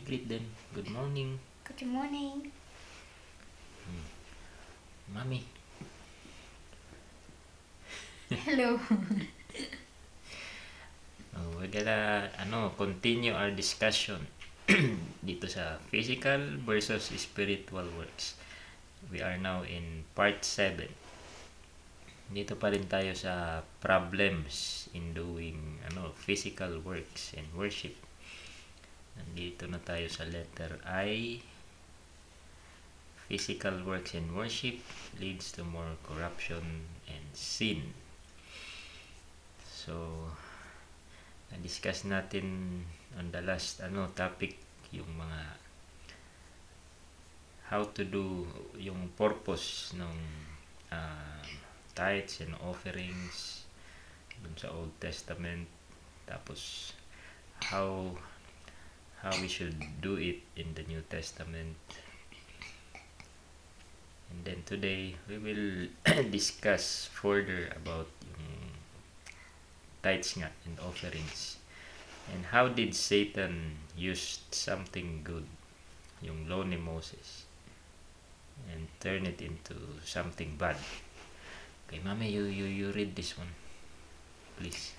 Greet them. Good morning. Good morning. Mommy. Hello. We're gonna continue our discussion dito sa physical versus spiritual works. We are now in part 7. Dito pa rin tayo sa problems in doing physical works and worship. Nandito na tayo sa letter I. Physical works and worship leads to more corruption and sin. So, na-discuss natin on the last topic yung mga how to do yung purpose ng tithes and offerings dun sa Old Testament, tapos how we should do it in the New Testament. And then today we will discuss further about yung tithes nga and offerings, and how did Satan use something good, yung law ni Moses, and turn it into something bad. Okay, Mami, you read this one, please.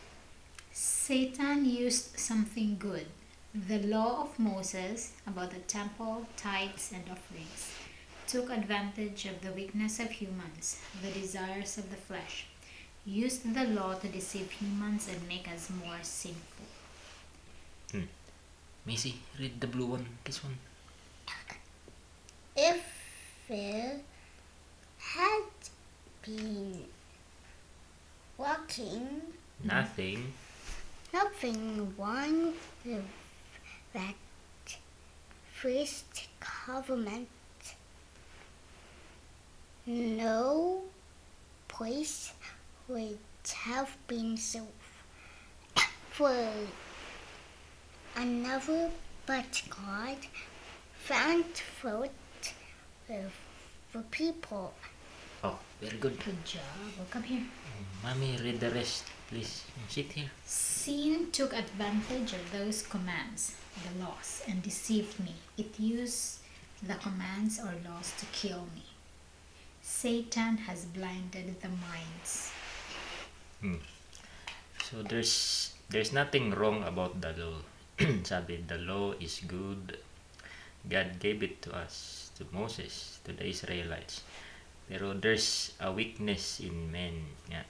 Satan used something good, the law of Moses about the temple, tithes, and offerings, took advantage of the weakness of humans, the desires of the flesh, used the law to deceive humans and make us more sinful. Macy, read the blue one, this one. If Phil had been walking Nothing wrong with that first covenant, no place would have been so for another, but God found fault with the people. Oh, very good. Good job. Well, come here. Mami, read the rest, please. Sit here. Sin took advantage of those commands, the laws, and deceived me. It used the commands or laws to kill me. Satan has blinded the minds. So there's nothing wrong about the law. Sabi, the law is good. God gave it to us, to Moses, to the Israelites. Pero there's a weakness in men. Nga.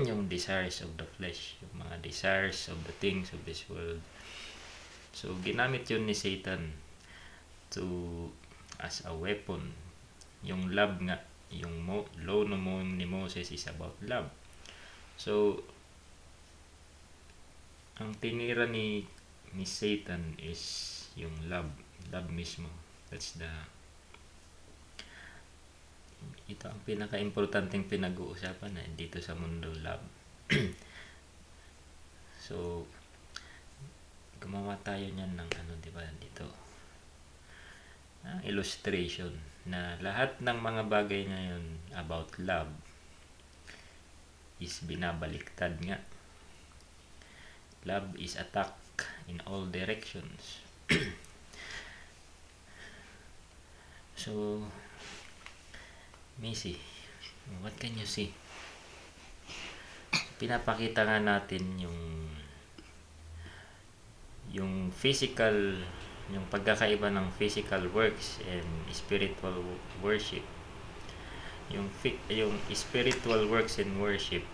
Yung desires of the flesh, yung mga desires of the things of this world. So ginamit yun ni Satan as a weapon. Yung love nga, yung law ni Moses is about love. So ang tinira ni Satan is yung love mismo. That's ito ang pinaka-importanteng pinag-uusapan na dito sa mundo, love. So gumawa tayo niyan ng dito illustration na lahat ng mga bagay ngayon about love is binabaliktad nga. Love is attacked in all directions. So, Macy, what can you see? Pinapakita nga natin yung physical, yung pagkakaiba ng physical works and spiritual worship. Yung spiritual works and worship,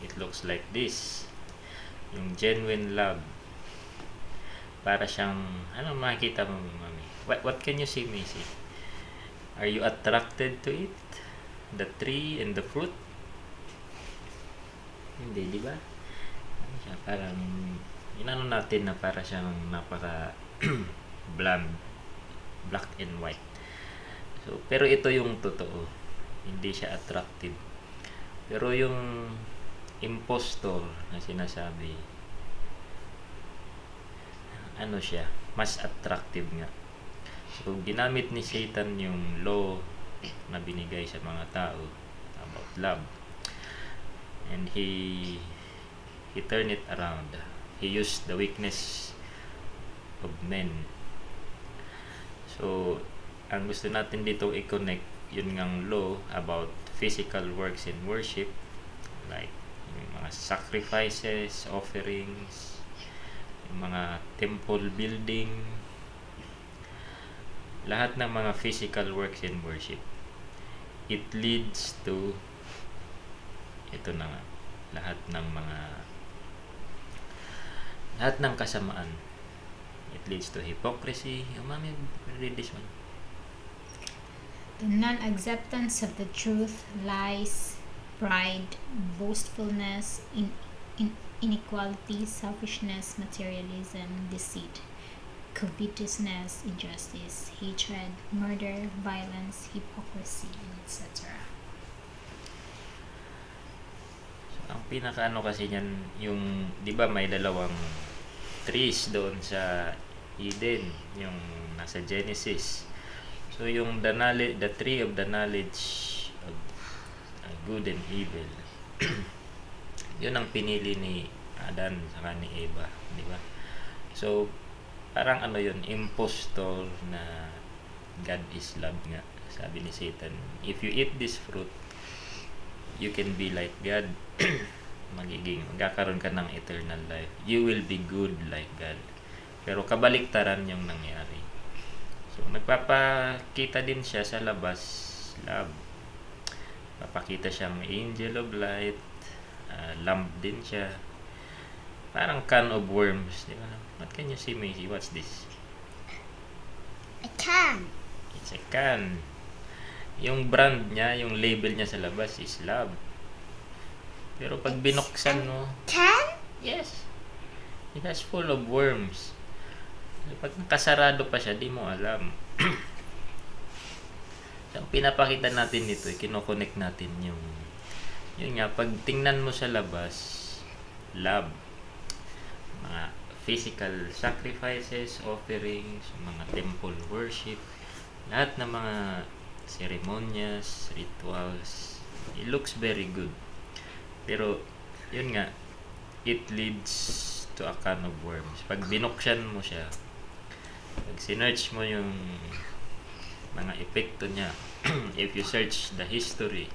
it looks like this. Yung genuine love, para siyang makikita mo, Mami? What can you see, Macy? Are you attracted to it? The tree and the fruit? Hindi, di ba? Siya parang natin na para siyang napaka bland, black and white. So, pero ito yung totoo. Hindi siya attractive. Pero yung impostor na sinasabi, siya, mas attractive nga. So, ginamit ni Satan yung law na binigay sa mga tao about love. And he turned it around. He used the weakness of men So, ang gusto natin dito i-connect, yun ngang law about physical works in worship, like yung mga sacrifices, offerings, yung mga temple building, lahat ng mga physical works in worship, it leads to, ito na nga, lahat ng kasamaan. It leads to hypocrisy. Mami, read this one. The non-acceptance of the truth, lies, pride, boastfulness, inequality, selfishness, materialism, deceit, covetousness, injustice, hatred, murder, violence, hypocrisy, etc. So, ang pinakaano kasi niyan, yung, di ba may dalawang trees doon sa Eden, yung nasa Genesis. So, yung the tree of the knowledge of good and evil, yun ang pinili ni Adan saka ni Eva, di ba? So, parang ano yun, impostor na God is love nga. Sabi ni Satan, if you eat this fruit, you can be like God. Magkakaroon ka ng eternal life. You will be good like God. Pero kabaliktaran yung nangyari. So, nagpapakita din siya sa labas, love. Papakita siyang angel of light, lamp din siya. Parang can of worms, di ba? What can you see, Macy? What's this? A can. It's a can. Yung brand niya, yung label niya sa labas is love. Pero pag binuksan mo, Can? yes, it has full of worms. Pag nakasarado pa siya, di mo alam. So, ang pinapakita natin dito, kinoconnect natin yun nga, pag tingnan mo sa labas, love, mga physical sacrifices, offerings, mga temple worship, lahat ng mga ceremonias, rituals, it looks very good. Pero, yun nga, it leads to a can of worms. Pag binuksan mo siya, pag sinearch mo yung mga epekto niya, if you search the history,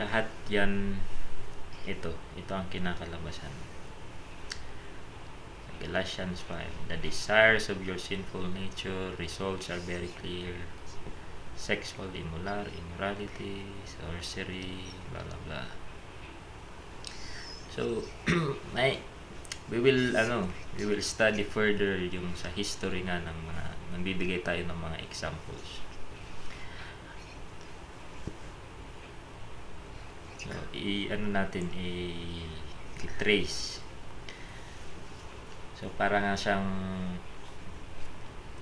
lahat yan, ito ang kinakalabasan. Galatians 5, the desires of your sinful nature, results are very clear. Sexual immorality, sorcery, blah blah blah. So, we will study further yung sa history nga ng mga, magbibigay tayo ng mga examples. So, i-trace. So, para nga siyang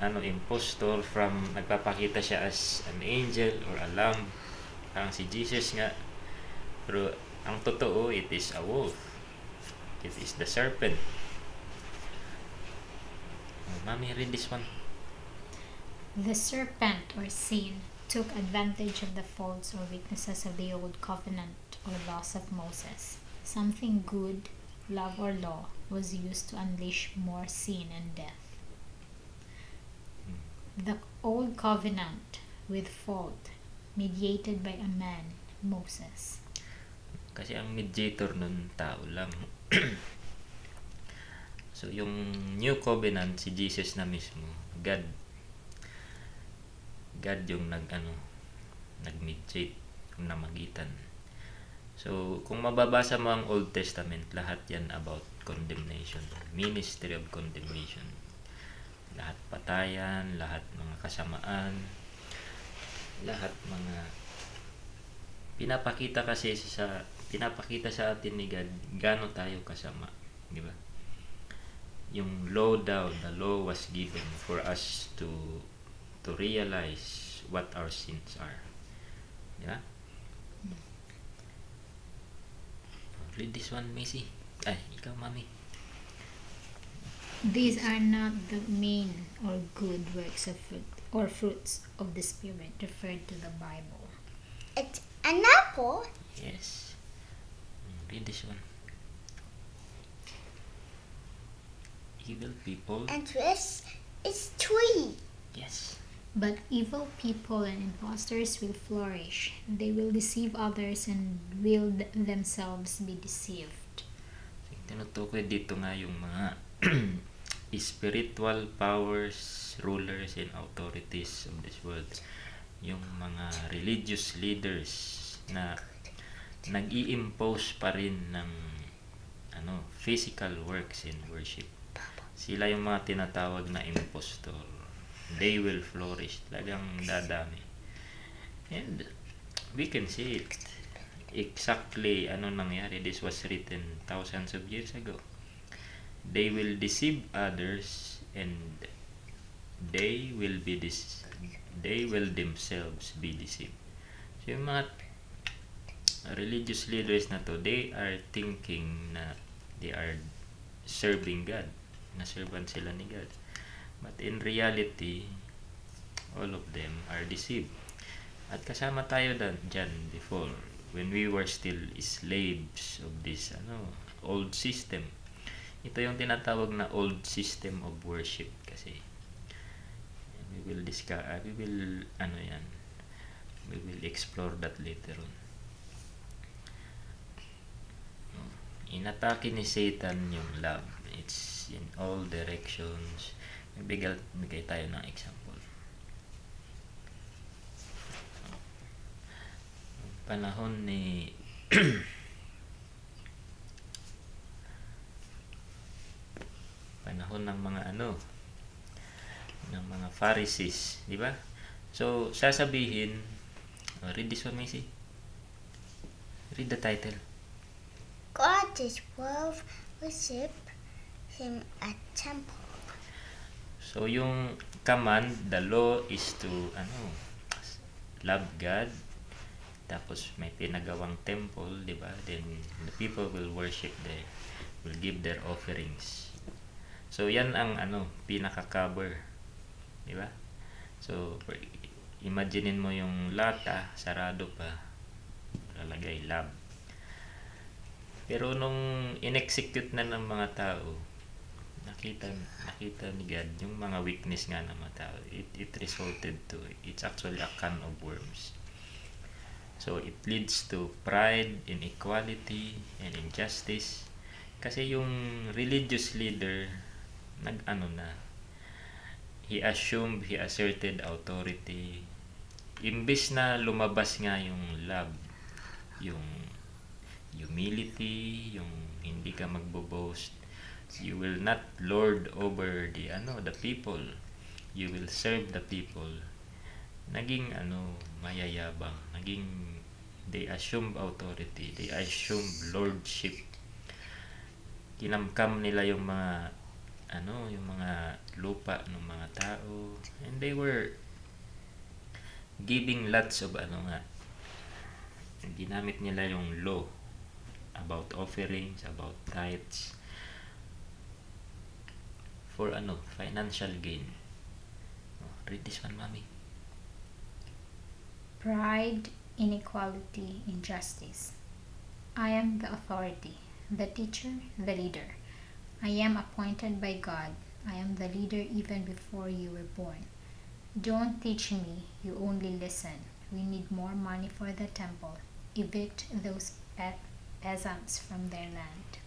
impostor from, nagpapakita siya as an angel or a lamb, parang si Jesus nga, pero ang totoo, it is a wolf, it is the serpent. Mami, read this one. The serpent, or sin, took advantage of the faults or weaknesses of the old covenant or laws of Moses. Something good, love or law, was used to unleash more sin and death. The old covenant with fault, mediated by a man, Moses. Kasi ang mediator nun, tao lang. So, yung new covenant, si Jesus na mismo, God yung nag-mediate, yung namagitan. So, kung mababasa mo ang Old Testament, lahat yan about condemnation, ministry of condemnation. Lahat patayan, lahat mga kasamaan, lahat mga pinapakita sa atin ni God gaano tayo kasama, di ba? Yung law daw, the law was given for us to realize what our sins are. Di ba? Read this one, Macy. Ay, ikaw, Mami. These are not the main or good works of fruit or fruits of the Spirit referred to the Bible. It's an apple. Yes. Read this one. Evil people. And twist It's tree. Yes. But evil people and impostors will flourish. They will deceive others and will themselves be deceived. Tinutukoy dito nga yung mga spiritual powers, rulers, and authorities of this world. Yung mga religious leaders na nag-i-impose pa rin ng physical works in worship. Sila yung mga tinatawag na impostor. They will flourish. Talagang dadami. And we can see it. Exactly nangyari. This was written thousands of years ago. They will deceive others and they will themselves be deceived. So yung mga religious leaders na to, they are thinking na they are serving God. Na-servant sila ni God. But in reality, all of them are deceived. At kasama tayo dyan before, when we were still slaves of this old system. Ito yung tinatawag na old system of worship kasi. We will explore that later on. Inatake ni Satan yung love. It's in all directions. Bigay tayo ng example. Panahon ni panahon ng mga ng mga Pharisees, di ba? So, sasabihin, read this one, Macy. Read the title. God is worth worship him at temple. So, yung command, the law is to love God. Tapos may pinagawang temple, di ba? Then the people will worship there, will give their offerings. So, yan ang pinaka-cover, di ba? So, imaginein mo yung lata, sarado pa, lalagay love. Pero nung in-execute na ng mga tao, nakita ni God yung mga weakness nga ng mga tao. It resulted to, it's actually a can of worms. So, it leads to pride, inequality, and injustice. Kasi yung religious leader, he asserted authority. Imbis na lumabas nga yung love, yung humility, yung hindi ka magbo-boast, you will not lord over the people. You will serve the people. Naging mayayabang, they assume authority, they assume lordship. Kinamkam nila yung mga yung mga lupa ng mga tao, and they were giving lots of ginamit nila yung law about offerings, about tithes for financial gain. Read this one, Mommy. Pride, inequality, injustice. I am the authority, the teacher, the leader. I am appointed by God. I am the leader even before you were born. Don't teach me, you only listen. We need more money for the temple. Evict those peasants from their land.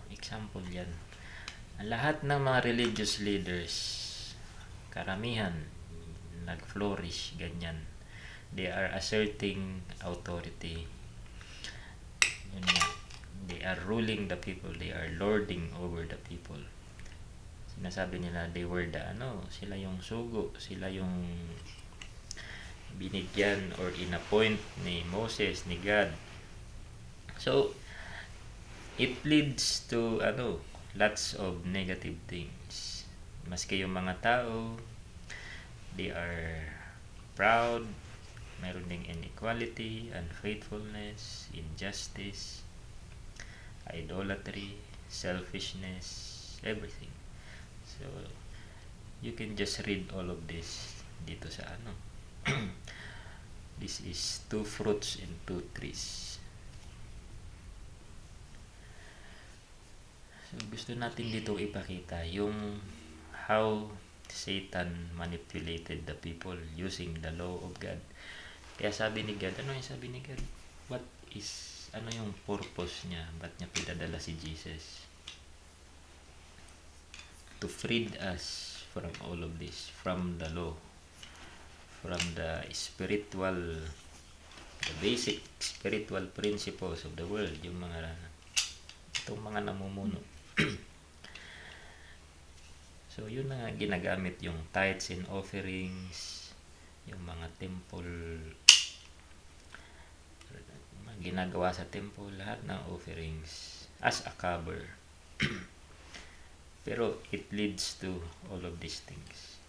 Example yan. Ang lahat ng mga religious leaders, karamihan, nag-flourish, ganyan. They are asserting authority. Yun nga. They are ruling the people. They are lording over the people. Sinasabi nila, they were sila yung sugo, sila yung binigyan or inappoint ni Moses, ni God. So, it leads to lots of negative things. Maski yung mga tao, they are proud, mayroon ding inequality, unfaithfulness, injustice, idolatry, selfishness, everything. So, you can just read all of this dito sa This is 2 fruits and 2 trees. So, gusto natin dito ipakita yung how Satan manipulated the people using the law of God. Kaya sabi ni God, ano yung sabi ni God? Ano yung purpose niya? Ba't niya pinadala si Jesus? To free us from all of this, from the law, from the basic spiritual principles of the world, itong mga namumuno. So, yun na ginagamit yung tithes and offerings, yung mga temple, ginagawa sa temple, lahat ng offerings as a cover. Pero it leads to all of these things: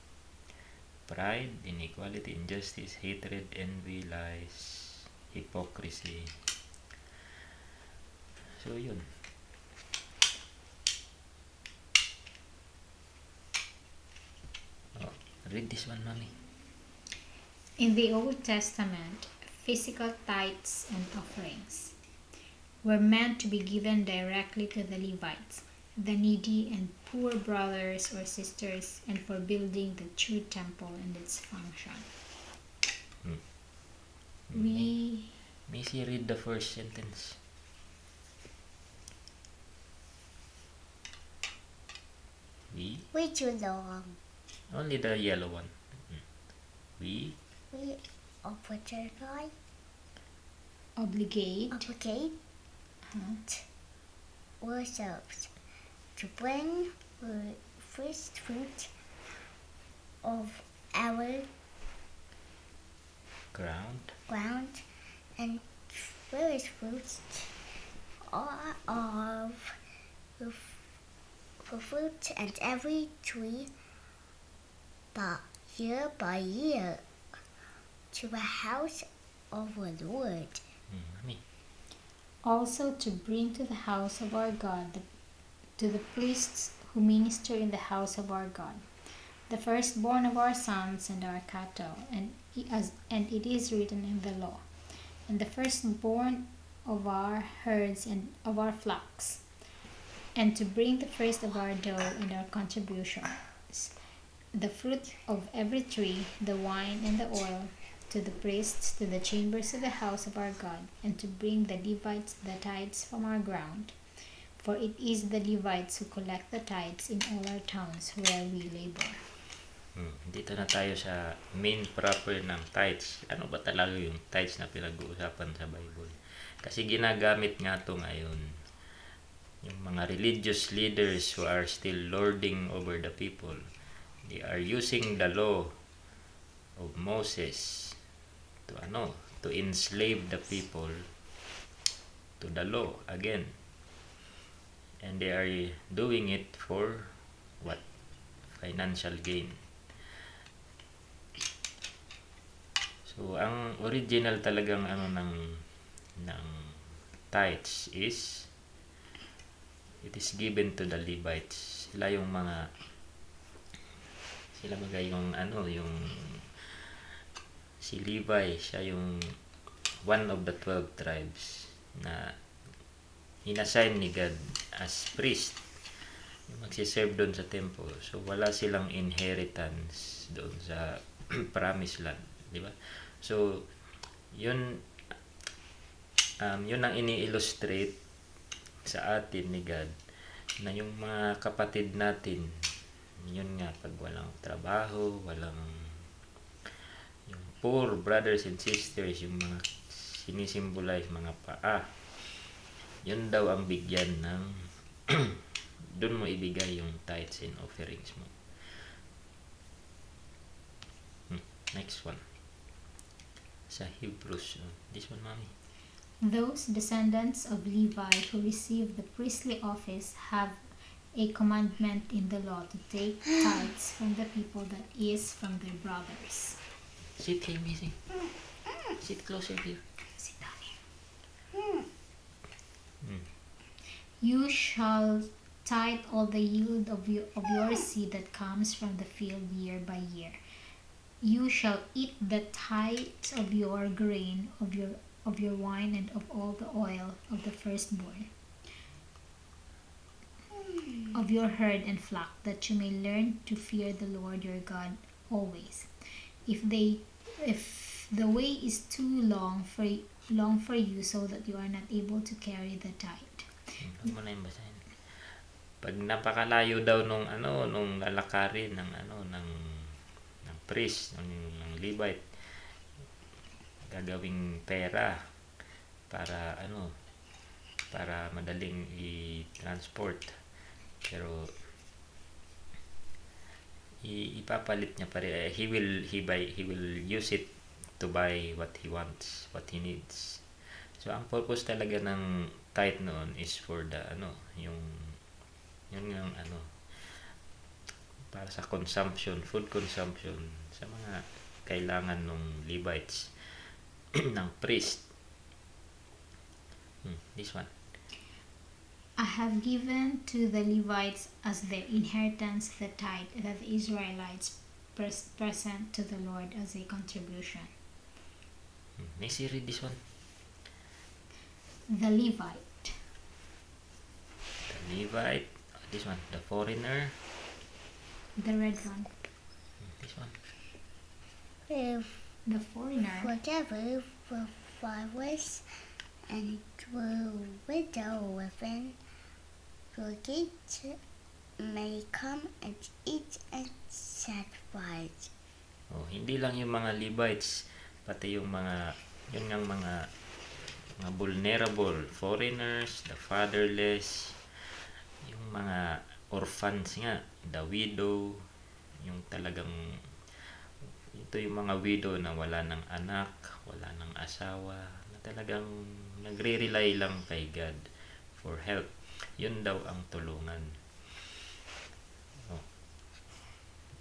pride, inequality, injustice, hatred, envy, lies, hypocrisy. So yun. Read this one, Mommy. In the Old Testament, physical tithes and offerings were meant to be given directly to the Levites, the needy and poor brothers or sisters, and for building the true temple and its function. Missy, read the first sentence. We too long. Only the yellow one. We Obligate ourselves to bring the first fruit of our ground and first fruits of the fruit and every tree year by year to the house of the Lord. Also to bring to the house of our God, to the priests who minister in the house of our God, the firstborn of our sons and our cattle, and it is written in the law, and the firstborn of our herds and of our flocks, and to bring the first of our dough and our contributions, the fruit of every tree, the wine and the oil, to the priests, to the chambers of the house of our God, and to bring the Levites the tithes from our ground. For it is the Levites who collect the tithes in all our towns where we labor. Dito na tayo sa main proper ng tithes. Ano ba talaga yung tithes na pinag-uusapan sa Bible? Kasi ginagamit nga ito ngayon yung mga religious leaders who are still lording over the people. They are using the law of Moses to enslave the people to the law again. And they are doing it for what? Financial gain. So, ang original talagang ng tithes is it is given to the Levites. Sila si Levi, siya yung one of the 12 tribes na inassign ni God as priest, yung magsiserve doon sa temple. So wala silang inheritance doon sa promised land, di ba? So yun ang ini-illustrate sa atin ni God na yung mga kapatid natin, yun nga, pag walang trabaho, yung poor brothers and sisters, yung mga sinisimbolize, mga paa, yun daw ang bigyan ng doon mo ibigay yung tithes and offerings mo. Next one. Sa Hebrews. This one, Mommy. Those descendants of Levi who receive the priestly office have a commandment in the law to take tithes from the people, that is, from their brothers. Sit here, Missy. Sit closer here. Sit down here. You shall tithe all the yield of your seed that comes from the field year by year. You shall eat the tithes of your grain, of your wine, and of all the oil of the firstborn. of your herd and flock, that you may learn to fear the Lord your God always. If the way is too long for you, so that you are not able to carry the tithe. Huwag mo na yung basahin. Pag napakalayo daw nung lalakarin ng priest, ng Levite, gagawing pera para madaling i-transport. Pero ipapalit niya pa rin. He will use it to buy what he wants, what he needs. So ang purpose talaga ng tithe noon is for the yung para sa consumption, food consumption, sa mga kailangan ng Levites ng priest. This one. I have given to the Levites as their inheritance the tithe that the Israelites present to the Lord as a contribution. Next, read this one. The Levite. This one. The foreigner. The red one. This one. The foreigner. Whatever the fathers and the widow within your gate may come and eat and sacrifice. Hindi lang yung mga Levites, pati yung mga vulnerable, foreigners, the fatherless, yung mga orphans nga, the widow, yung talagang ito yung mga widow na wala ng anak, wala ng asawa, na talagang nagre-rely lang kay God for help. Yun daw ang tulungan.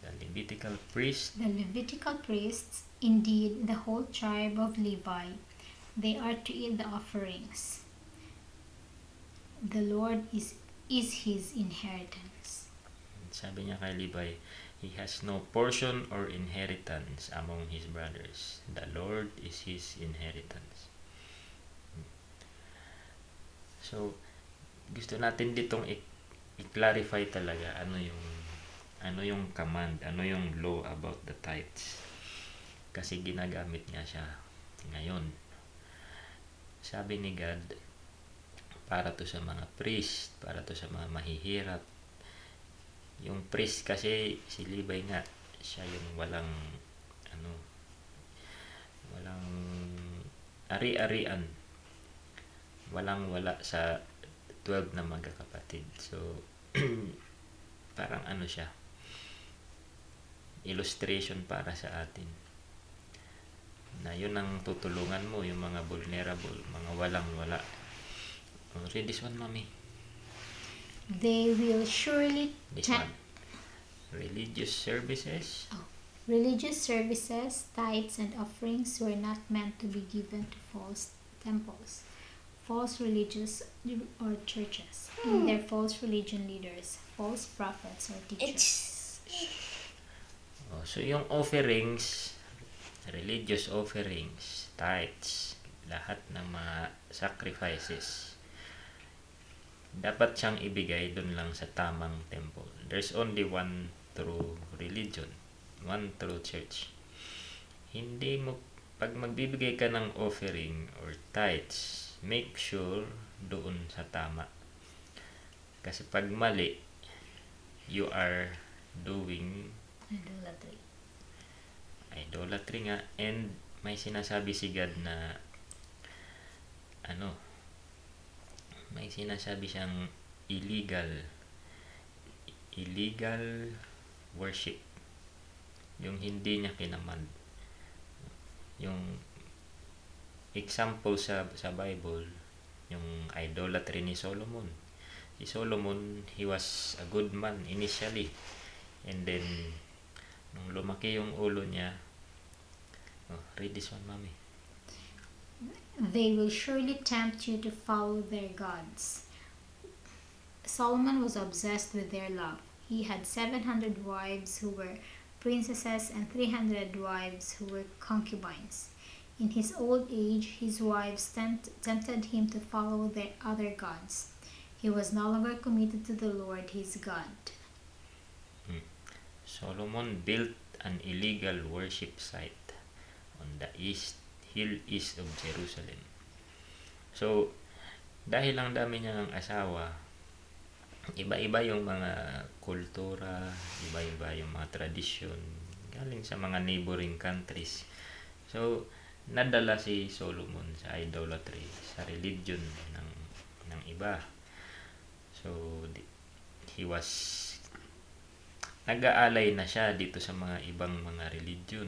The Levitical priest. The Levitical priests, indeed the whole tribe of Levi, they are to eat the offerings. The Lord is his inheritance. Sabi niya kay Levi, he has no portion or inheritance among his brothers. The Lord is his inheritance. So, gusto natin ditong i-clarify talaga ano yung command, ano yung law about the tithes. Kasi ginagamit niya siya ngayon. Sabi ni God, para to sa mga priest, para to sa mga mahihirap. Yung priest kasi, si Levi nga, siya yung walang ari-arian. Walang-wala sa 12 na magkakapatid. So, parang siya, illustration para sa atin. Na yun ang tutulungan mo, yung mga vulnerable, mga walang-wala. Read this one, Mommy. They will surely This one. Religious services. Religious services, tithes, and offerings were not meant to be given to false temples, false religious or churches, and their false religion leaders, false prophets or teachers. So yung offerings, religious offerings, tithes, lahat ng mga sacrifices, dapat siyang ibigay dun lang sa tamang temple. There's only one true religion, one true church. Hindi mo, pag magbibigay ka ng offering or tithes, make sure doon sa tama. Kasi pag mali, you are doing idolatry nga, and may sinasabi si God na may sinasabi siyang illegal worship, yung hindi niya kinamand. Yung example sa Bible, yung idolatry ni Solomon. Si Solomon, he was a good man initially, and then nung lumaki yung ulo niya, read this one, Mommy. They will surely tempt you to follow their gods. Solomon was obsessed with their love. He had 700 wives who were princesses and 300 wives who were concubines. In his old age, his wives tempted him to follow their other gods. He was no longer committed to the Lord his God. Solomon built an illegal worship site on the hill east of Jerusalem. So, dahil ang dami niyang asawa, iba-iba yung mga kultura, iba-iba yung mga tradisyon, galing sa mga neighboring countries. So, nadala si Solomon sa idolatry, sa religion ng iba. So, he was nag-aalay na siya dito sa mga ibang mga religion.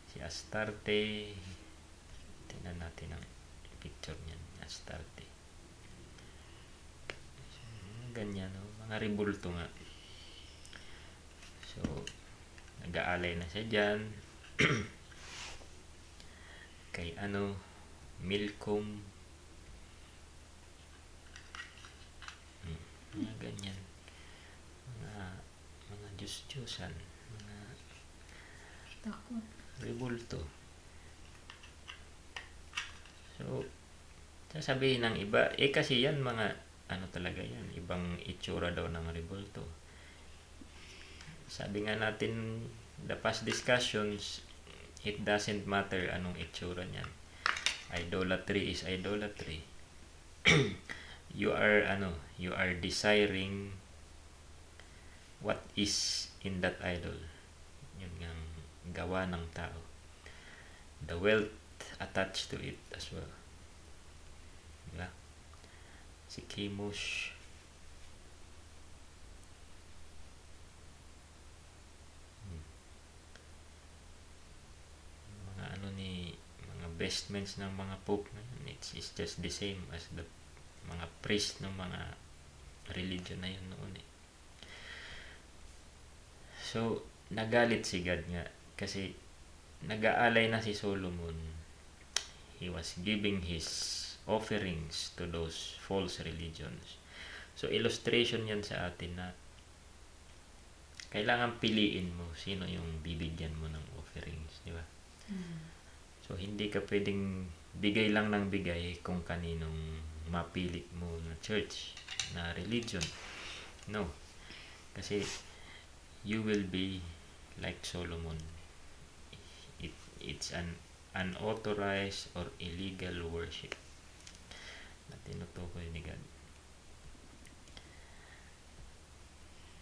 Si Astarte, tingnan natin ang picture niyan, Astarte. So, ganyan, no? Mga rebulto nga. So, nag-aalay na siya dyan. Kay Milcom. Mga ganyan. Mga Diyos-Diyosan. Mga Takot. rebulto. So, sasabihin ng iba, kasi yan mga, talaga yan, ibang itsura daw ng rebulto. Sabi nga natin, the past discussions, it doesn't matter anong itsura niyan. Idolatry is idolatry. You are desiring what is in that idol. Yun ang gawa ng tao. The wealth attached to it as well. Diba? Si Chemosh, mga vestments ng mga pope ngayon, it's just the same as the mga priest ng mga religion na yun noon eh. So, nagalit si God nga kasi nag-aalay na si Solomon. He was giving his offerings to those false religions. So, illustration yan sa atin na kailangan piliin mo sino yung bibigyan mo ng offerings, di ba? So, hindi ka pwedeng bigay lang ng bigay kung kaninong mapili mo na church, na religion. No. Kasi, you will be like Solomon. It's an unauthorized or illegal worship na tinutukoy ni God.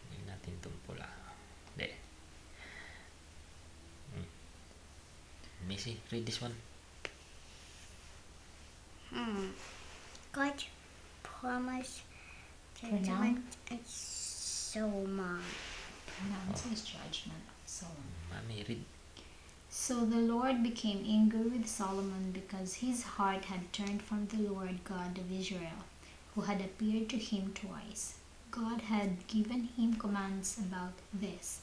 Hindi natin itong pula. Hindi. Missy, read this one. God promised judgment and Solomon. Pronounces judgment. Solomon. Mami, read. So the Lord became angry with Solomon because his heart had turned from the Lord God of Israel, who had appeared to him twice. God had given him commands about this.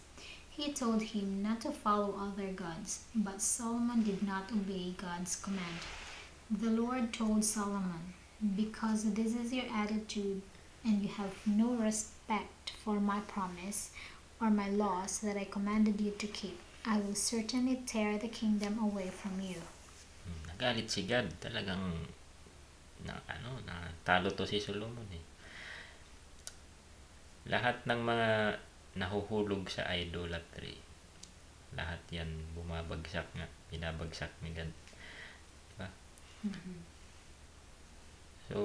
He told him not to follow other gods, but Solomon did not obey God's command. The Lord told Solomon, "Because this is your attitude, and you have no respect for my promise or my laws that I commanded you to keep, I will certainly tear the kingdom away from you." Nagalit si God. Talagang talo to si Solomon eh. Lahat ng mga nahuhulog sa idolatry, lahat yan bumabagsak nga, binabagsak ni God. Diba? So,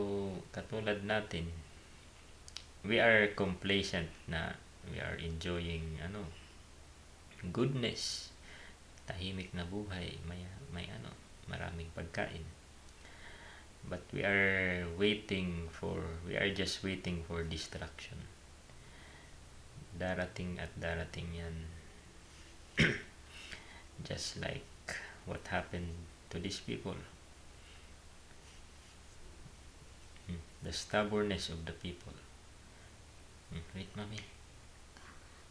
katulad natin, we are complacent na we are enjoying goodness, tahimik na buhay, may maraming pagkain. But we are just waiting for distraction. Darating at darating yan. Just like what happened to these people. The stubbornness of the people. Wait, Mommy.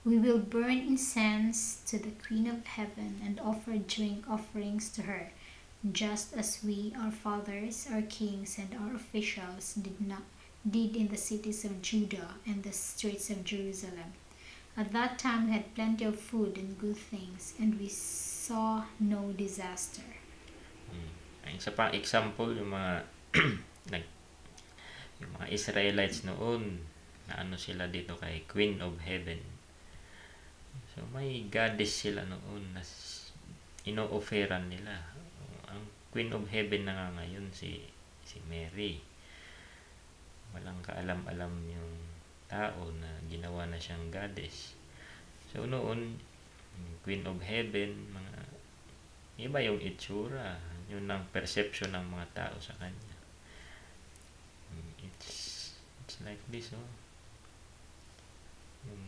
We will burn incense to the Queen of Heaven and offer drink offerings to her, just as we, our fathers, our kings, and our officials did in the cities of Judah and the streets of Jerusalem. At that time we had plenty of food and good things, and we saw no disaster. Ang isa pang example, yung mga Yung mga Israelites noon, na ano sila dito kay Queen of Heaven. So may goddess sila noon na ino-offeran nila. Ang Queen of Heaven na nga ngayon si Mary. Walang kaalam-alam yung tao na ginawa na siyang goddess. So noon, Queen of Heaven, mga iba yung itsura, yun ang perception ng mga tao sa kanya. It's like this, oh. Yung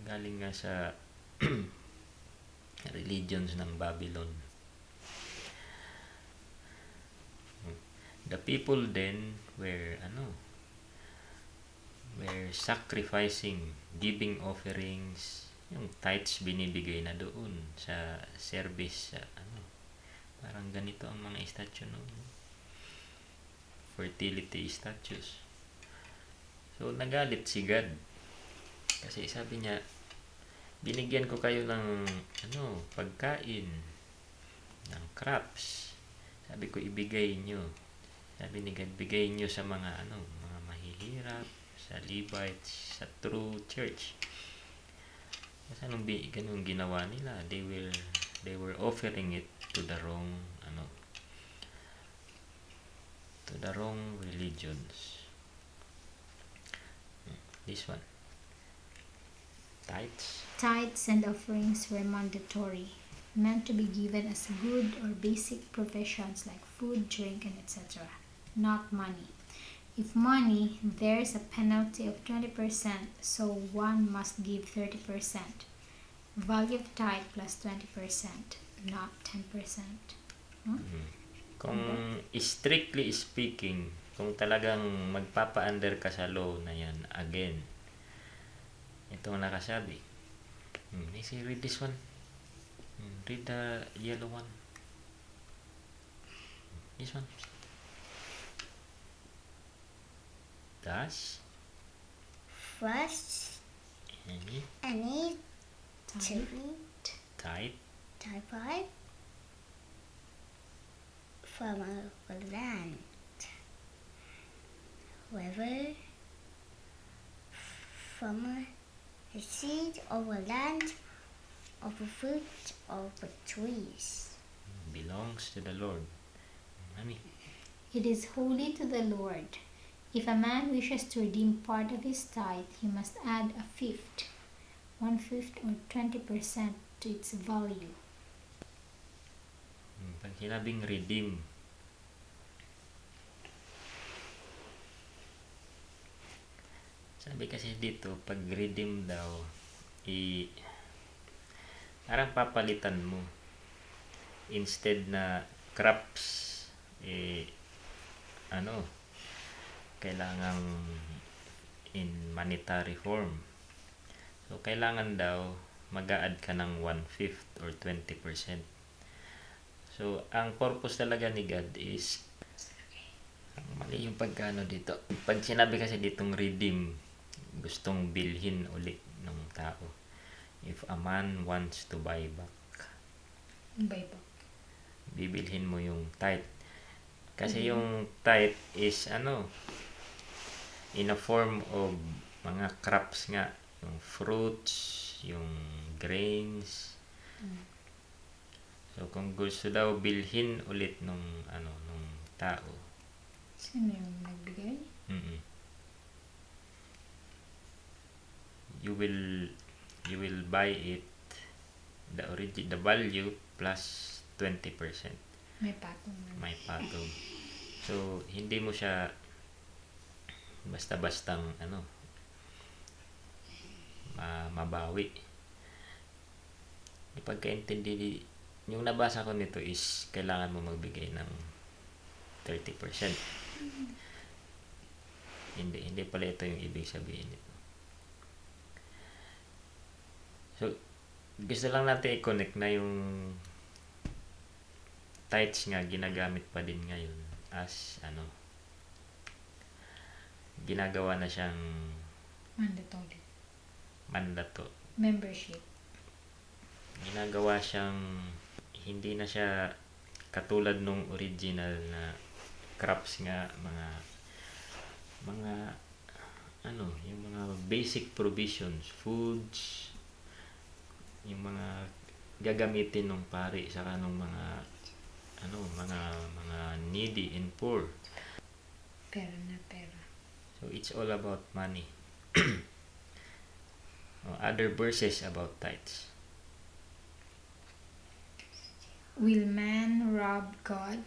galing nga sa religions ng Babylon. The people then were sacrificing, giving offerings, yung tithes binibigay na doon sa service, sa parang ganito ang mga statue noon, fertility statues. So nagalit si God kasi sabi niya, binigyan ko kayo ng pagkain, ng crops, sabi ko ibigay nyo, sabi ni God, bigay nyo sa mga mga mahihirap, sa Levites, sa true church. Kasi ganun ginawa nila, they were offering it to the wrong religions. This one, tithes. Tithes and offerings were mandatory, meant to be given as good or basic provisions like food, drink, and etc., not money. If money, there's a penalty of 20%, so one must give 30%. Value of tithe plus 20%, not 10%. Kung strictly speaking, kung talagang magpapa-under ka sa law na yan, again, ito ang nakasabi. Read this one. Read the yellow one. This one. Thus, First, any I need to tithe type from a land, whether from a seed of a land, of a fruit of the trees. belongs to the Lord. Honey, It is holy to the Lord. If a man wishes to redeem part of his tithe, he must add a fifth, 1/5 or 20% to its value. pag sinabing redeem, sabi kasi dito, pag redeem daw, parang papalitan mo. Instead na crops, kailangang in monetary form. So, kailangan daw mag-a-add ka ng 1/5 or 20%. So, ang purpose talaga ni God is, mali yung pagkano dito. Pag sinabi kasi ditong redeem, gustong bilhin ulit ng tao. If a man wants to buy back, bibilhin mo yung tithe. Kasi yung tithe is in a form of mga crops nga, yung fruits, yung grains. So kung gusto daw bilhin ulit nung tao, Sino yung nagbigay? you will buy it, the value plus 20%. May patong. May patong. So hindi mo siya basta-bastang mabawi. Ipagkaintindi, yung nabasa ko nito is kailangan mo magbigay ng 30%. Hindi pala ito yung ibig sabihin nito. So gusto lang natin i-connect na yung tithes nga ginagamit pa din ngayon as ginagawa na siyang Mandatory. Membership. Ginagawa siyang, hindi na siya katulad nung original na crops nga, mga mga yung mga basic provisions, foods, yung mga gagamitin ng pari saka ng mga mga needy and poor. Pera na pera. So it's all about money. Other verses about tithes. Will man rob God?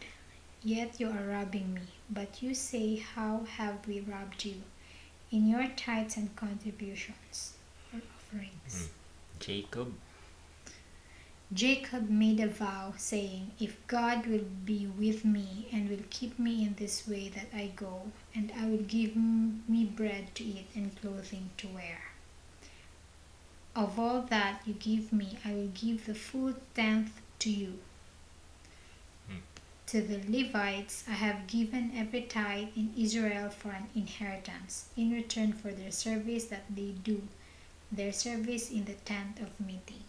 Yet you are robbing me. But you say, how have we robbed you? In your tithes and contributions or offerings. Jacob made a vow, saying, if God will be with me and will keep me in this way that I go, and I will give me bread to eat and clothing to wear. Of all that you give me, I will give the full tenth to you. To the Levites I have given every tithe in Israel for an inheritance, in return for their service that they do, their service in the tent of meeting.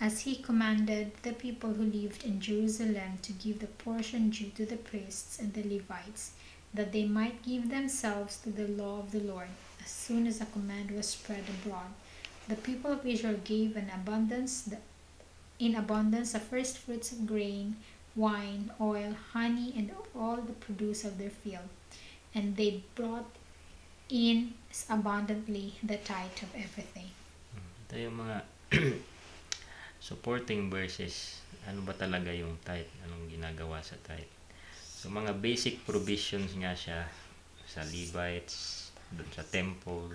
As he commanded the people who lived in Jerusalem to give the portion due to the priests and the Levites, that they might give themselves to the law of the Lord, as soon as the command was spread abroad, the people of Israel gave in abundance the first fruits of grain, wine, oil, honey, and all the produce of their field. And they brought in abundantly the tithe of everything. Ito yung mga supporting verses. Ano ba talaga yung tithe? Anong ginagawa sa tithe? So, mga basic provisions nga siya sa Levites, dun sa temple,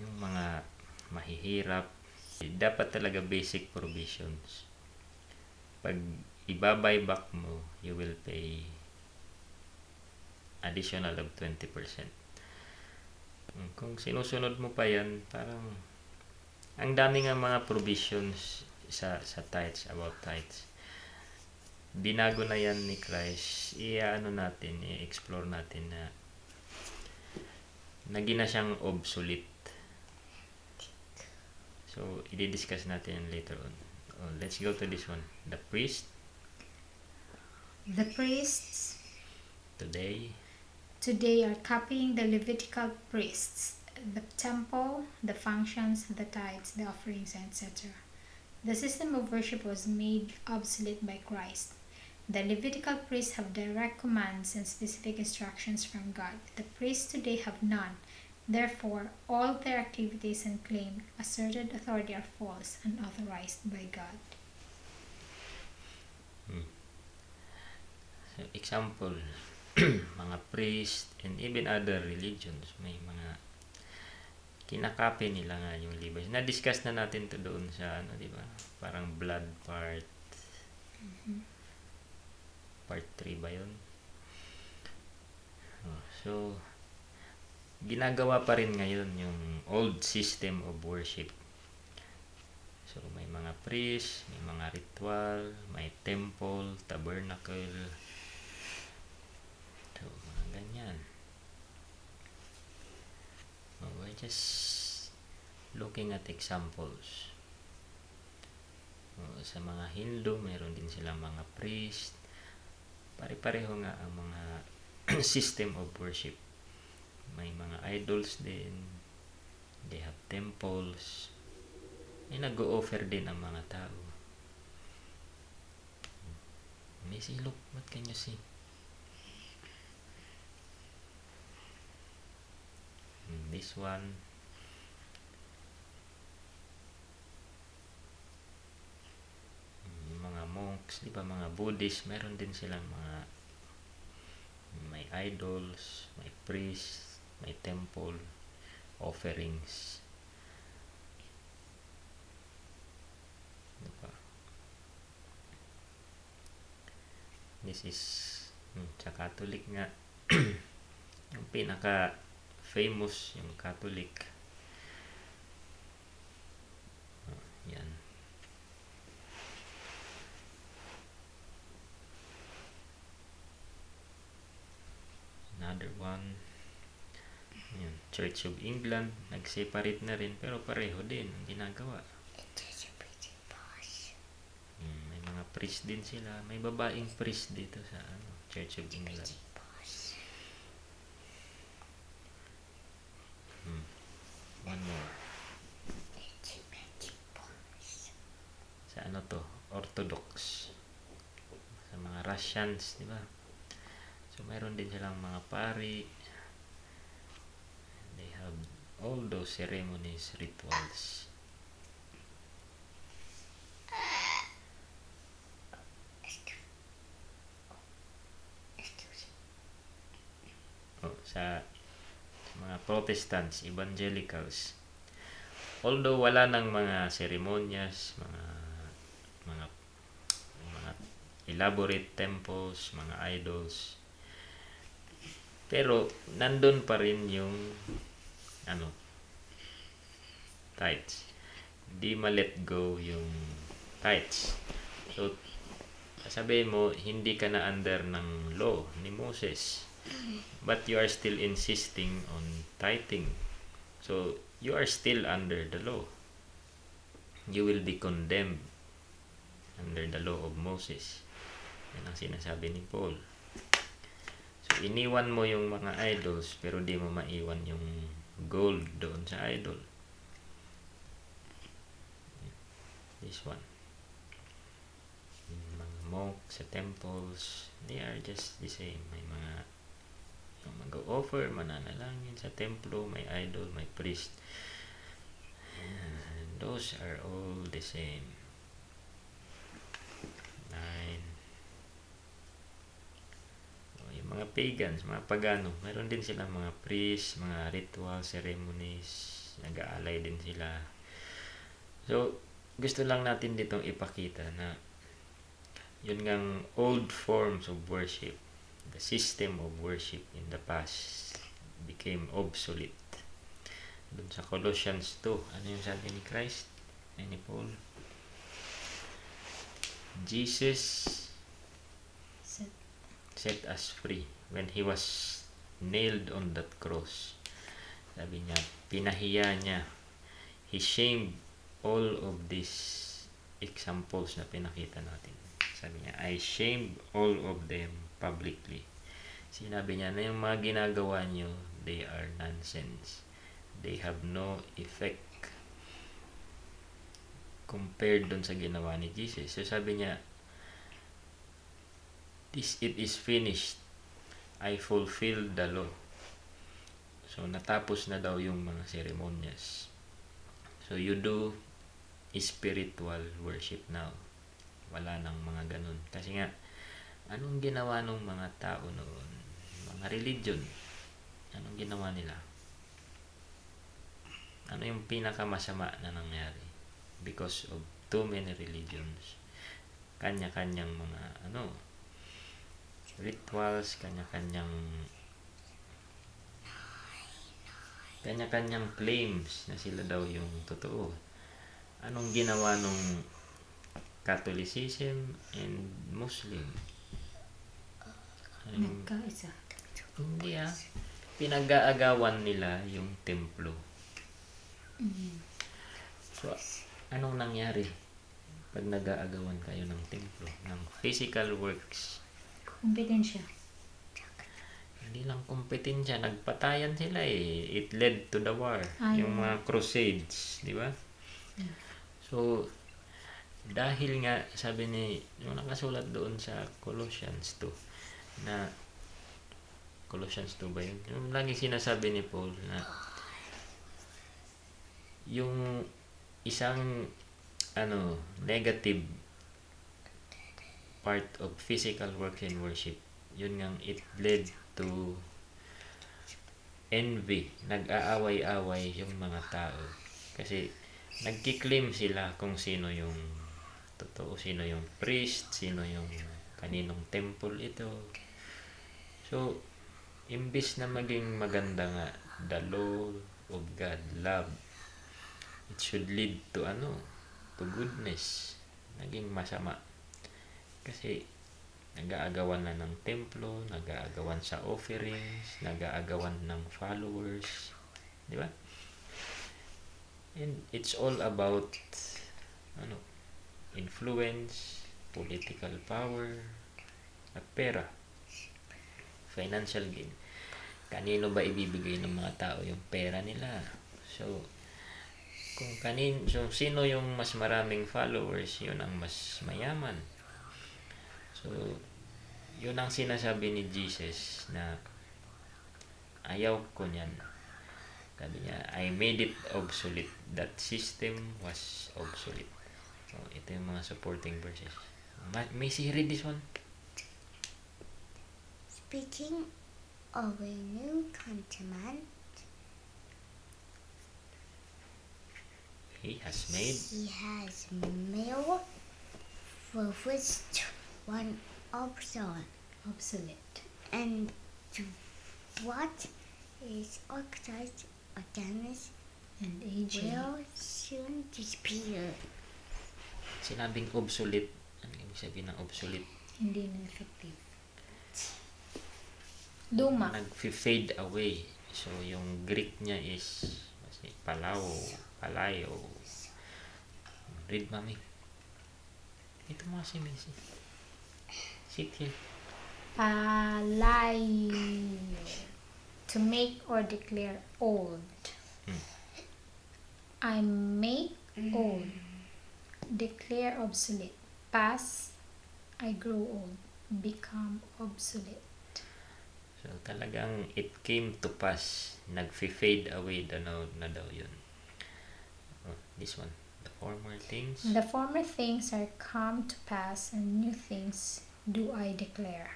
yung mga mahihirap. Dapat talaga basic provisions. Pag ibabay back mo, you will pay additional of 20%. Kung sinusunod mo pa yan, parang ang dami nga mga provisions sa tithes, about tithes. Binago na yan ni Christ. I-explore natin na naging na siyang obsolete. So, i-discuss natin later on. Let's go to this one. The priests today are copying the Levitical priests, the temple, the functions, the tithes, the offerings, etc. The system of worship was made obsolete by Christ. The Levitical priests have direct commands and specific instructions from God. The priests today have none. Therefore, all their activities and claimed asserted authority are false, unauthorized by God. So, example, mga priest and even other religions, may mga kinakapi nila nga yung Levites. Na-discuss na natin to doon sa di ba? Parang blood part. Part 3 ba yun? So, ginagawa pa rin ngayon yung old system of worship. So, may mga priest, may mga ritual, may temple, tabernacle. So, mga ganyan. We're just looking at examples. Sa mga Hindu, mayroon din silang mga priest. Pare-pareho nga ang mga system of worship. May mga idols din. They have temples. May nag-o-offer din ang mga tao. Missy, look, what can you see? This one. Mga monks, di ba, mga Buddhist, meron din silang mga may idols, may priests, may temple, offerings. Diba? This is sa Catholic nga yung pinaka famous yung Catholic. Yan. Another one. Yan. Church of England. Nag-separate na rin pero pareho din ang ginagawa. May mga priest din sila. May babaeng priest dito sa Church of England. Orthodox. Sa mga Russians, di ba? So, mayroon din silang mga pari. They have all those ceremonies, rituals. Sa mga Protestants, Evangelicals, although wala nang mga seremonyas, mga elaborate temples, mga idols, pero nandun pa rin yung tithes. Di ma-let go yung tithes. So, sabihin mo, hindi ka na under ng law ni Moses, but you are still insisting on tithing. So, you are still under the law. You will be condemned under the law of Moses. Yan ang sinasabi ni Paul. So, iniwan mo yung mga idols, pero di mo maiwan yung gold doon sa idol. This one. Yung mga monks sa temples, they are just the same. May mga mag-offer, mananalangin sa templo, may idol, may priest. And those are all the same. 9. Yung mga pagans, mga pagano, mayroon din silang mga priest, mga ritual ceremonies, nag-aalay din sila. So, gusto lang natin ditong ipakita na yun ngang old forms of worship, the system of worship in the past became obsolete. Doon sa Colossians 2, ano yung sabi ni Christ? Ni Paul? Jesus set us free when He was nailed on that cross. Sabi niya, pinahiya niya. He shamed all of these examples na pinakita natin. Sabi niya, I shamed all of them publicly. Sinabi niya na yung mga ginagawa niyo, they are nonsense. They have no effect compared dun sa ginawa ni Jesus. So sabi niya, it is finished. I fulfilled the law. So natapos na daw yung mga ceremonias. So you do spiritual worship now. Wala nang mga ganun. Kasi nga, anong ginawa ng mga tao noon? Mga religion. Anong ginawa nila? Ano yung pinakamasama na nangyari? Because of too many religions. Kanya-kanyang mga rituals, kanya-kanyang claims na sila daw yung totoo. Anong ginawa nung Catholicism and Muslim? Nagkaisa. Hindi pinag-aagawan nila yung templo. So, anong nangyari pag nag-aagawan kayo ng templo, ng physical works? Kompetensya. Hindi lang kompetensya, nagpatayan sila eh. It led to the war. Yung mga crusades, di ba? So, dahil nga, sabi ni, yung nakasulat doon sa Colossians 2, na, Colossians 2 ba yun? Yung lagi sinasabi ni Paul na, yung isang, negative part of physical work and worship, yun nga, it led to envy. Nag-aaway-away yung mga tao. Kasi, nagkiklaim sila kung sino yung totoo, sino yung priest, sino yung kaninong temple ito. So, imbis na maging maganda nga, the law of God, love, it should lead to to goodness. Naging masama. Kasi, nag-aagawan na ng templo, nag-aagawan sa offerings, nag-aagawan ng followers. Di ba? And it's all about influence, political power, at pera, financial gain. Kanino ba ibibigay ng mga tao yung pera nila? So, So sino yung mas maraming followers, yun ang mas mayaman. So yun ang sinasabi ni Jesus na ayaw ko niyan. Sabi niya, I made it obsolete. That system was obsolete. So ito yung mga supporting verses. Macy, read this one. Speaking of a new commandment, He has made the first one Obsolete. and what is authorized against And aging. will soon disappear. Sinabing obsolete. Ano yung sabihin ng obsolete? Hindi na effective. Luma. Nag-fade away. So yung Greek niya is palayo. Read, mami. Ito mo si Macy. Sit here. Palayo. To make or declare old. I make old. Declare obsolete. Pass. I grow old. Become obsolete. So talagang it came to pass. Nag-fade away na daw yun. This one. The former things. The former things are come to pass, and new things do I declare.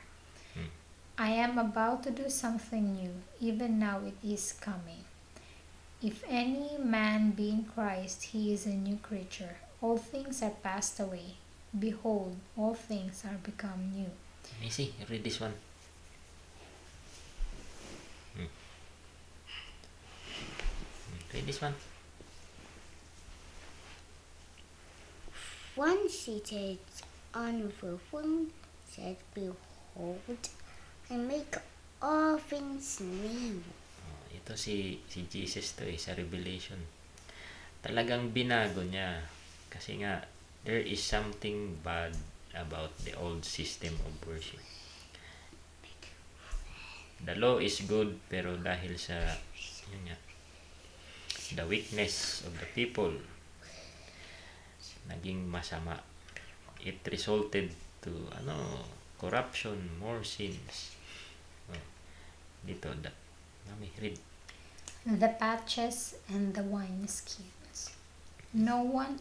I am about to do something new. Even now it is coming. If any man be in Christ, he is a new creature. All things are passed away. Behold, all things are become new. Macy, read this one. Read this one. One seated on the throne said, Behold, I make all things new. Ito si Jesus to sa Revelation. Talagang binago niya. Kasi nga, there is something bad about the old system of worship. The law is good, pero dahil sa the weakness of the people, naging masama. It resulted to corruption, more sins. Dito, mami, read. The patches and the wine skins. No one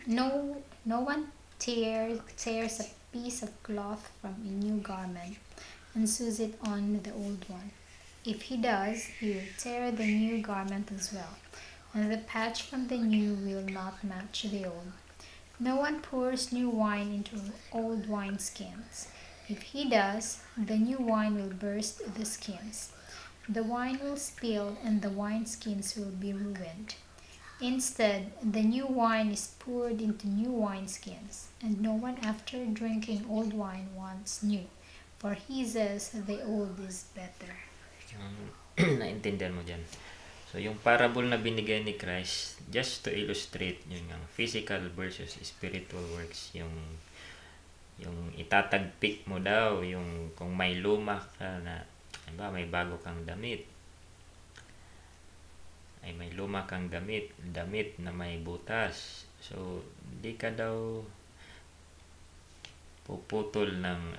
tears a piece of cloth from a new garment and sews it on the old one. If he does, he will tear the new garment as well, and the patch from the new will not match the old. No one pours new wine into old wineskins. If he does, the new wine will burst the skins. The wine will spill, and the wineskins will be ruined. Instead, the new wine is poured into new wineskins, and no one after drinking old wine wants new, for he says the old is better. Naintindihan mo dyan. So, yung parable na binigay ni Christ, just to illustrate yung physical versus spiritual works, yung itatagpik mo daw, yung kung may luma ka na, may bago kang damit, ay may luma kang damit na may butas. So, di ka daw puputol ng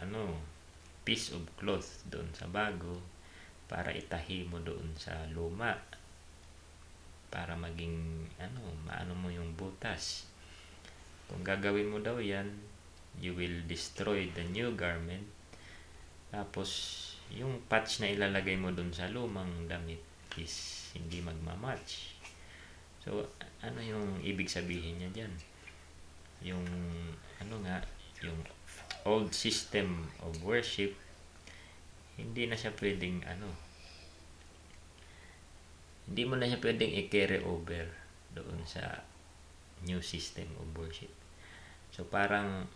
piece of cloth doon sa bago para itahi mo doon sa luma para maging maano mo yung butas. Kung gagawin mo daw yan, you will destroy the new garment. Tapos yung patch na ilalagay mo doon sa lumang damit is hindi magmamatch. So ano yung ibig sabihin niya diyan? Yung yung old system of worship, hindi na siya pwedeng hindi mo na siya pwedeng i-carry over doon sa new system of worship. So parang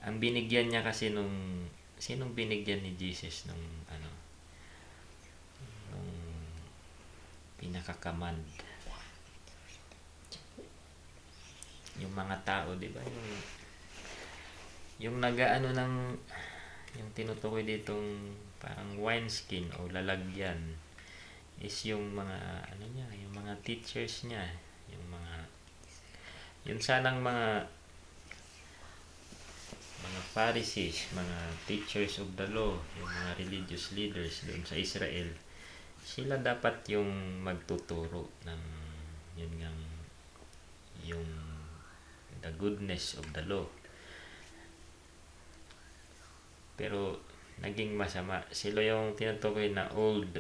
ang binigyan niya kasi sinong binigyan ni Jesus nung pinaka-command? Yung mga tao, di ba? Yung yung tinutukoy ditong parang wineskin o lalagyan is yung mga yung mga teachers niya, yung mga Yun sanang mga Pharisees, mga teachers of the law, yung mga religious leaders doon sa Israel, sila dapat yung magtuturo ng yun ngang yung the goodness of the law. Pero naging masama. Sila yung tinutukoy na old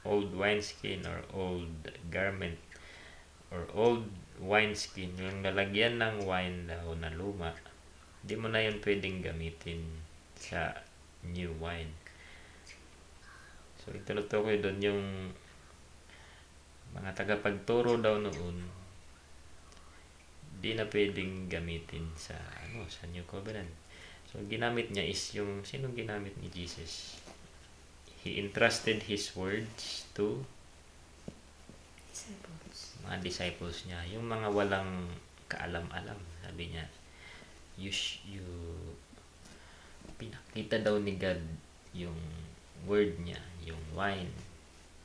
wineskin or old garment or old wineskin, yung lalagyan ng wine daw na luma. Di mo na yun pwedeng gamitin sa new wine. So itinutukoy doon yung mga tagapagturo daw noon, di na pwedeng gamitin sa sa new covenant. So ginamit niya is yung sinong ginamit ni Jesus. He entrusted his words to mga disciples niya, yung mga walang kaalam-alam. Sabi niya, you pinakita daw ni God yung word niya, yung wine,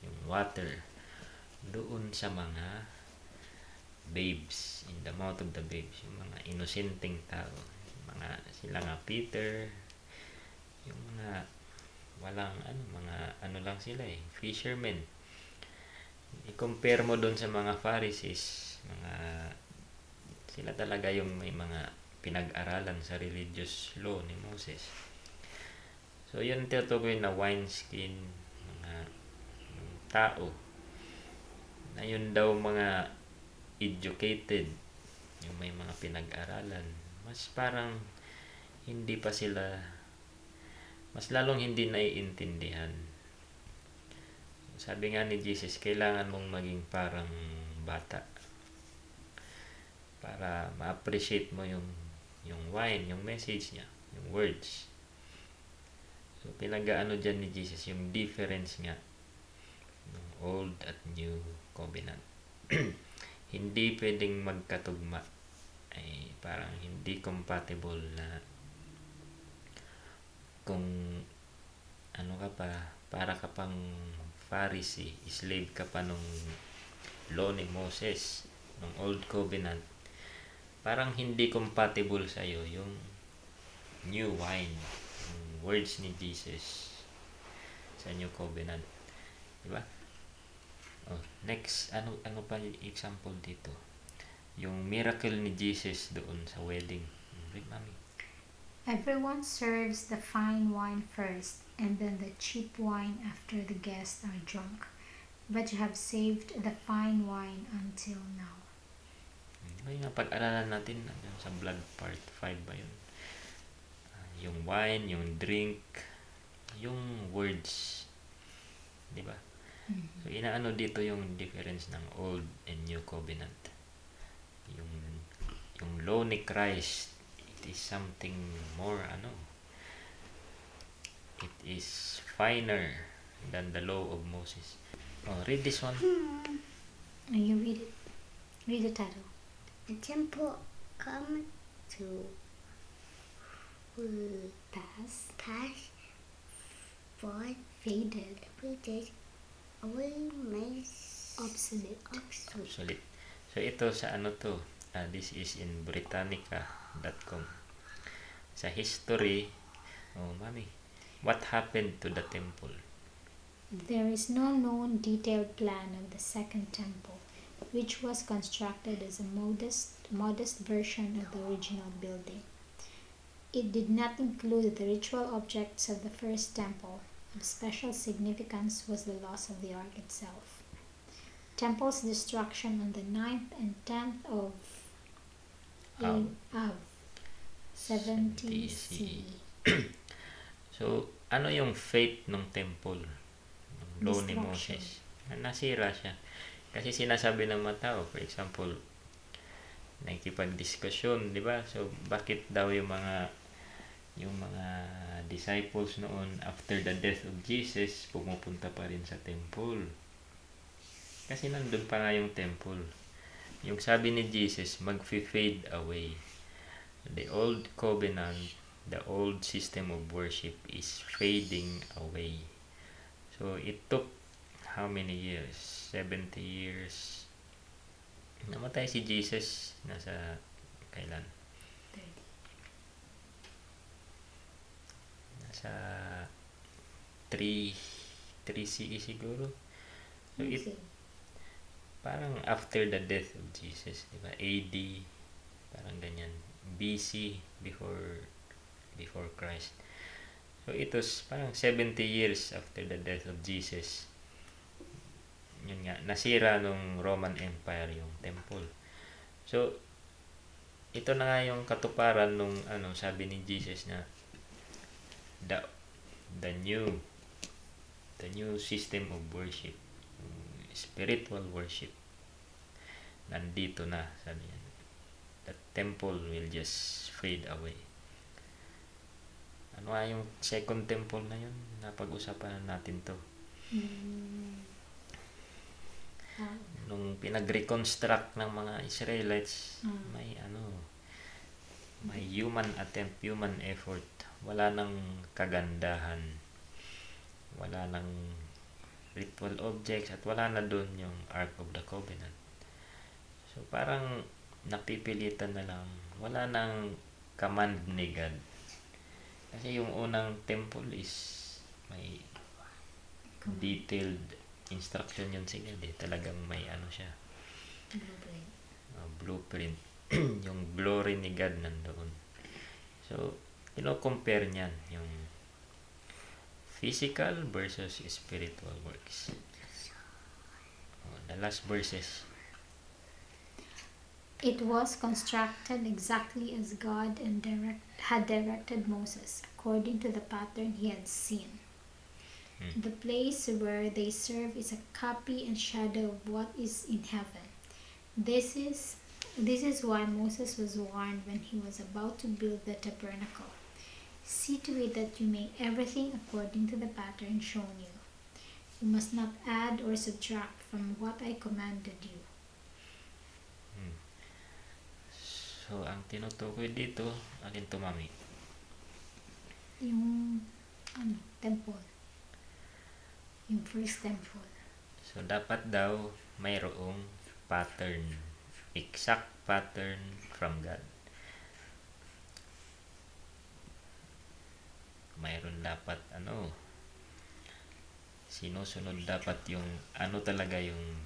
yung water, doon sa mga babes, in the mouth of the babes, yung mga inosenteng tao, mga sila nga Peter, yung mga walang mga lang sila fishermen. I-compare mo doon sa mga Pharisees, mga sila talaga yung may mga pinag-aralan sa religious law ni Moses. So yun tinutukoy na wineskin, mga tao na yun daw mga educated, yung may mga pinag-aralan, mas parang hindi pa sila, mas lalong hindi naiintindihan. Sabi nga ni Jesus, kailangan mong maging parang bata para ma-appreciate mo yung wine, yung message niya, yung words. So pinag-aano dyan ni Jesus yung difference nga ng old at new covenant. Hindi pwedeng magkatugma, ay parang hindi compatible na kung ka pa, para ka pang Pharisee, slave ka pa nung law ni Moses, ng old covenant, parang hindi compatible sa'yo yung new wine, yung words ni Jesus sa new covenant, diba? Next, ano pa yung example dito? Yung miracle ni Jesus doon sa wedding. Read, Mami. Everyone serves the fine wine first, and then the cheap wine after the guests are drunk. But you have saved the fine wine until now. Diba yung pag-aralan natin sa vlog part 5 ba yun? Yung wine, yung drink, yung words. Diba? So inaano dito yung difference ng old and new covenant. Yung law ni Christ, it is something more it is finer than the law of Moses. Read this one. You read it. Read the title. The temple come to Pass. for Faded. away my Obsolete. Obsolete. So ito sa to, this is in Britannica.com. Sa history, Mami, what happened to the temple? There is no known detailed plan of the second temple, which was constructed as a modest version of the original building. It did not include the ritual objects of the first temple. Of special significance was the loss of the ark itself. Temple's destruction on the 9th and 10th of Av 70 CE. So, ano yung fate ng temple? Ng law ni Destruction. Moses? Nasira siya. Kasi sinasabi ng mga tao, for example, nakikipag-diskusyon, di ba? So, bakit daw yung mga disciples noon after the death of Jesus pumupunta pa rin sa temple? Kasi nandun pa nga yung temple. Yung sabi ni Jesus, mag-fade away. The old covenant, the old system of worship is fading away. So it took how many years? 70 years. Namatay si Jesus nasa kailan? 30. Nasa 3 CE siguro. So it Okay. parang after the death of Jesus, di ba? AD, parang ganyan. BC, before Christ. So it was parang 70 years after the death of Jesus. Yun nga, nasira nung Roman Empire yung temple. So ito na nga yung katuparan nung sabi ni Jesus na the the new system of worship, spiritual worship, nandito na, sabi niya. The temple will just fade away. Ano nga yung second temple na yun? Napag-usapan natin to. Nung pinag-reconstruct ng mga Israelites, may human attempt, human effort. Wala nang kagandahan. Wala nang ritual objects at wala na doon yung Ark of the Covenant. So parang napipilitan na lang. Wala nang command ni God. Kasi yung unang temple is may detailed instruction yun si God eh. Talagang may siya. Blueprint. Yung glory ni God nandoon. So, compare niyan yung physical versus spiritual works. The last verses. It was constructed exactly as God had directed Moses, according to the pattern he had seen. The place where they serve is a copy and shadow of what is in heaven. This is why Moses was warned when he was about to build the tabernacle. See to it that you make everything according to the pattern shown you. You must not add or subtract from what I commanded you. So, ang tinutukoy dito, alin to, Mami? Yung temple. Yung first temple. So, dapat daw mayroong pattern. Exact pattern from God. Mayroon dapat sinusunod dapat yung talaga yung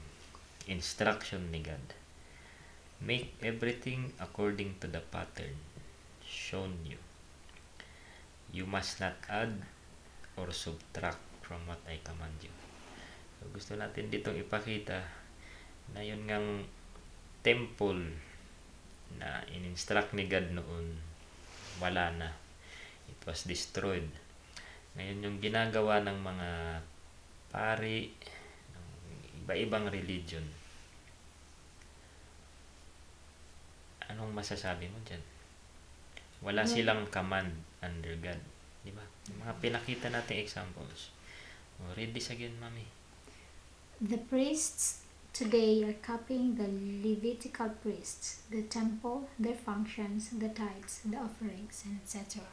instruction ni God. Make everything according to the pattern shown you. You must not add or subtract from what I command you. So, gusto natin ditong ipakita na yun ngang temple na in-instruct ni God noon, wala na. It was destroyed. Ngayon yung ginagawa ng mga pari ng iba-ibang religion. Anong masasabi mo dyan? Wala silang command under God. Diba? Yung mga pinakita nating examples. Read this again, Mami. The priests today are copying the Levitical priests, the temple, their functions, the tithes, the offerings, and etc.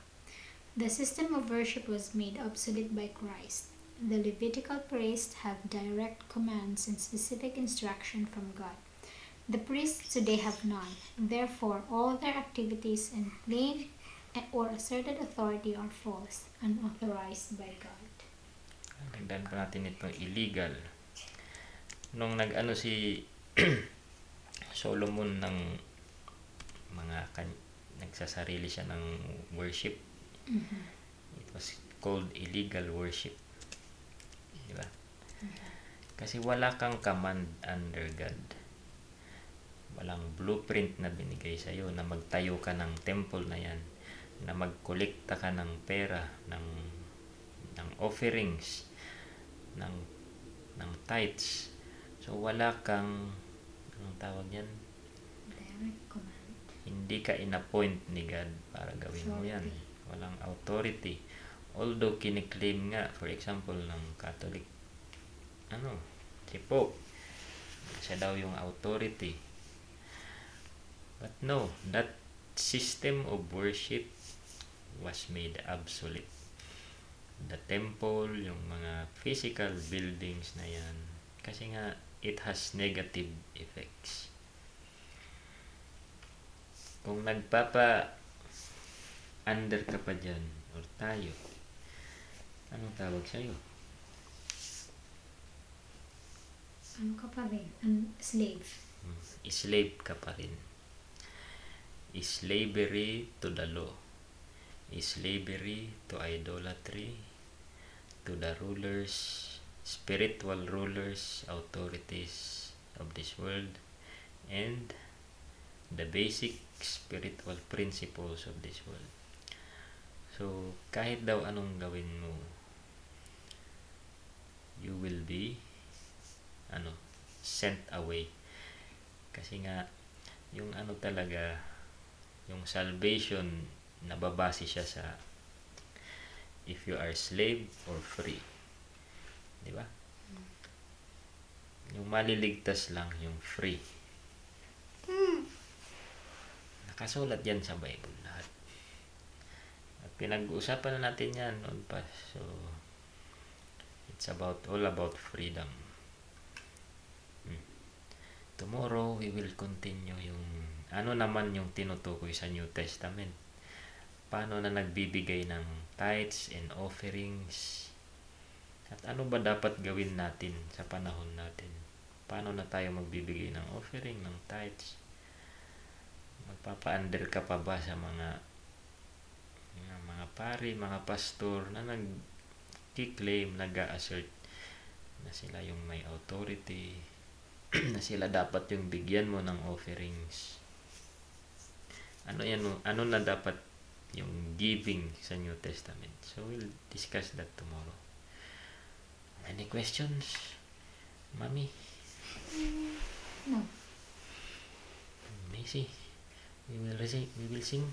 The system of worship was made obsolete by Christ. The Levitical priests have direct commands and specific instruction from God. The priests today have none. Therefore, all their activities and claim or asserted authority are false, unauthorized by God. Dagdagan pa natin itong illegal. Nung si Solomon ng nagsasarili siya ng worship. It was called illegal worship. Diba? Kasi wala kang command under God. Walang blueprint na binigay sa iyo na magtayo ka ng temple na yan, na magkolekta ka ng pera, ng offerings, ng tithes. So wala kang anong tawag yan? Direct command. Hindi ka in-appoint ni God para gawin mo yan. Walang authority. Although kiniklaim nga, for example, ng Catholic, si Pope, siya daw yung authority. But no, that system of worship was made obsolete. The temple, yung mga physical buildings na yan, kasi nga, it has negative effects. Kung under ka pa dyan, or tayo, anong tawag sa'yo? Ano ka pa rin? Slave. Slave ka pa rin. Slavery to the law. Slavery to idolatry, to the rulers, spiritual rulers, authorities of this world, and the basic spiritual principles of this world. So, kahit daw anong gawin mo, you will be sent away. Kasi nga, yung talaga, yung salvation, nababase siya sa if you are slave or free. Di ba? Yung maliligtas lang, yung free. Nakasulat yan sa Bible lahat. At pinag-uusapan na natin yan noon pa. So, it's all about freedom. Tomorrow, we will continue yung naman yung tinutukoy sa New Testament. Paano na nagbibigay ng tithes and offerings. At ano ba dapat gawin natin sa panahon natin? Paano na tayo magbibigay ng offering, ng tithes? Magpapa-under ka pa ba sa mga pari, mga pastor na nag-claim, nag-assert na sila yung may authority, na sila dapat yung bigyan mo ng offerings? Ano na dapat yung giving sa New Testament? So we'll discuss that tomorrow. Any questions, Mommy? No. Macy, we will sing.